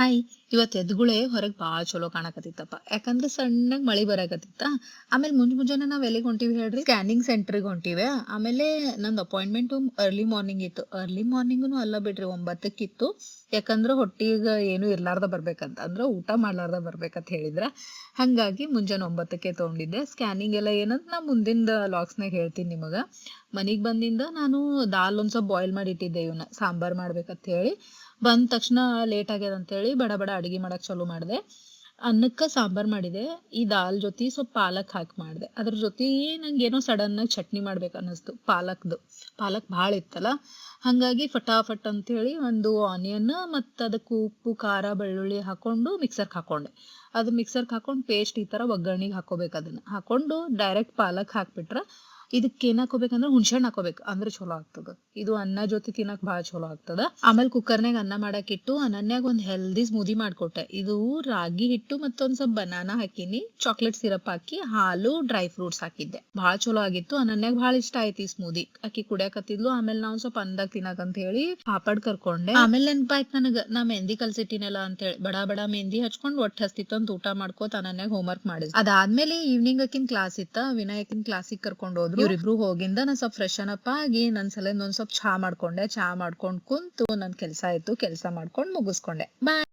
Hi. ಇವತ್ತು ಎದ್ಗುಳೆ ಹೊರಗೆ ಭಾಳ ಚಲೋ ಕಾಣಕತ್ತಿತ್ತಪ್ಪ. ಯಾಕಂದ್ರೆ ಸಣ್ಣಗೆ ಮಳಿ ಬರಾಕತ್ತಿತ್ತ. ಆಮೇಲೆ ಮುಂಜಾನೆ ನಾವ್ ಎಲ್ಲಿಗೆ ಹೊಂಟಿವಿ ಹೇಳ್ರಿ? ಸ್ಕ್ಯಾನಿಂಗ್ ಸೆಂಟರ್ಗೆ ಹೊಂಟಿವಿ. ಆಮೇಲೆ ನಂದು ಅಪಾಯಿಂಟ್ಮೆಂಟ್ ಅರ್ಲಿ ಮಾರ್ನಿಂಗ್ ಇತ್ತು. ಅರ್ಲಿ ಮಾರ್ನಿಂಗ್ನು ಅಲ್ಲ ಬಿಡ್ರಿ, 9ಕ್ಕಿತ್ತು. ಯಾಕಂದ್ರೆ ಹೊಟ್ಟಿಗೆ ಏನು ಇರ್ಲಾರ್ದ ಬರ್ಬೇಕಂತ, ಅಂದ್ರೆ ಊಟ ಮಾಡ್ಲಾರ್ದ ಬರ್ಬೇಕಂತ ಹೇಳಿದ್ರ. ಹಂಗಾಗಿ ಮುಂಜಾನೆ 9ಕ್ಕೆ ತಗೊಂಡಿದ್ದೆ. ಸ್ಕ್ಯಾನಿಂಗ್ ಎಲ್ಲ ಏನಂತ ನಾ ಮುಂದಿನ ಲಾಗ್ಸ್ನಾಗ ಹೇಳ್ತೀನಿ ನಿಮಗ. ಮನಿಗ್ ಬಂದಿಂದ ನಾನು ದಾಲ್ ಒಂದ್ ಸ್ವಲ್ಪ ಬಾಯ್ಲ್ ಮಾಡಿ ಇಟ್ಟಿದ್ದೆ, ಇವನ್ನ ಸಾಂಬಾರ್ ಮಾಡ್ಬೇಕಂತ ಹೇಳಿ. ಬಂದ ತಕ್ಷಣ ಲೇಟ್ ಆಗ್ಯದ ಅಂತೇಳಿ ಬಡ ಬಡ ಅಡಿಗೆ ಮಾಡಕ್ ಚಾಲೂ ಮಾಡಿದೆ. ಅನ್ನಕ್ಕ ಸಾಂಬಾರ್ ಮಾಡಿದೆ. ಈ ದಾಲ್ ಜೊತೆ ಸ್ವಲ್ಪ ಪಾಲಕ್ ಹಾಕಿ ಮಾಡಿದೆ. ಅದ್ರ ಜೊತೆ ನಂಗೇನೋ ಸಡನ್ ಆಗಿ ಚಟ್ನಿ ಮಾಡ್ಬೇಕು ಅನ್ನಿಸ್ತು. ಪಾಲಕ್ ಭಾಳ ಇತ್ತಲ್ಲ, ಹಂಗಾಗಿ ಫಟಾಫಟ್ ಅಂತೇಳಿ ಒಂದು ಆನಿಯನ್ ಮತ್ತು ಅದಕ್ಕೆ ಉಪ್ಪು ಖಾರ ಬೆಳ್ಳುಳ್ಳಿ ಹಾಕೊಂಡು ಮಿಕ್ಸರ್ಗೆ ಹಾಕೊಂಡೆ. ಅದು ಮಿಕ್ಸರ್ಗೆ ಹಾಕೊಂಡು ಪೇಸ್ಟ್ ಈ ಥರ ಒಗ್ಗರಣೆಗೆ ಹಾಕೋಬೇಕು. ಅದನ್ನು ಹಾಕೊಂಡು ಡೈರೆಕ್ಟ್ ಪಾಲಕ್ ಹಾಕ್ಬಿಟ್ರೆ ಇದಕ್ಕೆ ಏನ್ ಹಾಕೋಬೇಕಂದ್ರೆ ಹುಣ್ಸೆಹಣ್ಣು ಹಾಕೋಬೇಕು, ಅಂದ್ರೆ ಚಲೋ ಆಗ್ತದ. ಇದು ಅನ್ನ ಜೊತೆ ತಿನ್ನಕ್ ಭಾಳ ಚಲೋ ಆಗ್ತದ. ಆಮೇಲೆ ಕುಕ್ಕರ್ನಾಗ ಅನ್ನ ಮಾಡಕ್ ಇಟ್ಟು ಅನ್ನನ್ಯಾಗ ಒಂದ್ ಹೆಲ್ದಿ ಸ್ಮೂದಿ ಮಾಡ್ಕೊಟ್ಟೆ. ಇದು ರಾಗಿ ಹಿಟ್ಟು ಮತ್ತೊಂದ್ ಸ್ವಲ್ಪ ಬನಾನಾ ಹಾಕಿನಿ, ಚಾಕ್ಲೇಟ್ ಸಿರಪ್ ಹಾಕಿ, ಹಾಲು, ಡ್ರೈ ಫ್ರೂಟ್ಸ್ ಹಾಕಿದ್ದೆ. ಭಾಳ ಚಲೋ ಆಗಿತ್ತು. ಅನ್ನನ್ಯಾಗ ಭಾಳ ಇಷ್ಟ ಆಯ್ತು ಈ ಸ್ಮೂದಿ. ಆಕಿ ಕುಡಿಯಾಕತ್ತಿದ್ಲು. ಆಮೇಲೆ ನಾವ್ ಸ್ವಲ್ಪ ಅಂದಾಗ ತಿನ್ನಕಂತ ಹೇಳಿ ಪಾಪಡ್ ಕರ್ಕೊಂಡೆ. ಆಮೇಲೆ ನೆನ್ಪಾಯ್ತು ನನಗ, ನಾ ಮೆಹಂದಿ ಕಲ್ಸಿಟ್ಟಿನಲ್ಲ ಅಂತ ಹೇಳಿ ಬಡ ಬಡ ಮೆಹಂದಿ ಹಚ್ಕೊಂಡ್ ಒಟ್ಟು ಹಸ್ತಿತ್ತು ಅಂತ ಊಟ ಮಾಡ್ಕೋತ ಅನ್ನನ್ಯಾಗ ಹೋಮ್ವರ್ಕ್ ಮಾಡಿದ್. ಅದಾದ್ಮೇಲೆ ಈವ್ನಿಂಗ್ ಅಕಿನ್ ಕ್ಲಾಸ್ ಇತ್ತ. ವಿನಾಯಕಿನ್ ಕ್ಲಾಸಿಗೆ ಕರ್ಕೊಂಡ್ ಹೋದ್ರು. ಇವ್ರಿಬ್ರು ಹೋಗಿಂದ ನಾ ಸ್ವಲ್ಪ ಫ್ರೆಶ್ ಅಪ್ ಆಗಿ ನನ್ ಸಲ ಒಂದ್ ಸ್ವಲ್ಪ ಚಹಾ ಮಾಡ್ಕೊಂಡೆ. ಚಹಾ ಮಾಡ್ಕೊಂಡ್ ಕುಂತು ನನ್ ಕೆಲ್ಸ ಆಯ್ತು, ಕೆಲ್ಸ ಮಾಡ್ಕೊಂಡ್ ಮುಗಿಸ್ಕೊಂಡೆ. ಬಾಯ್.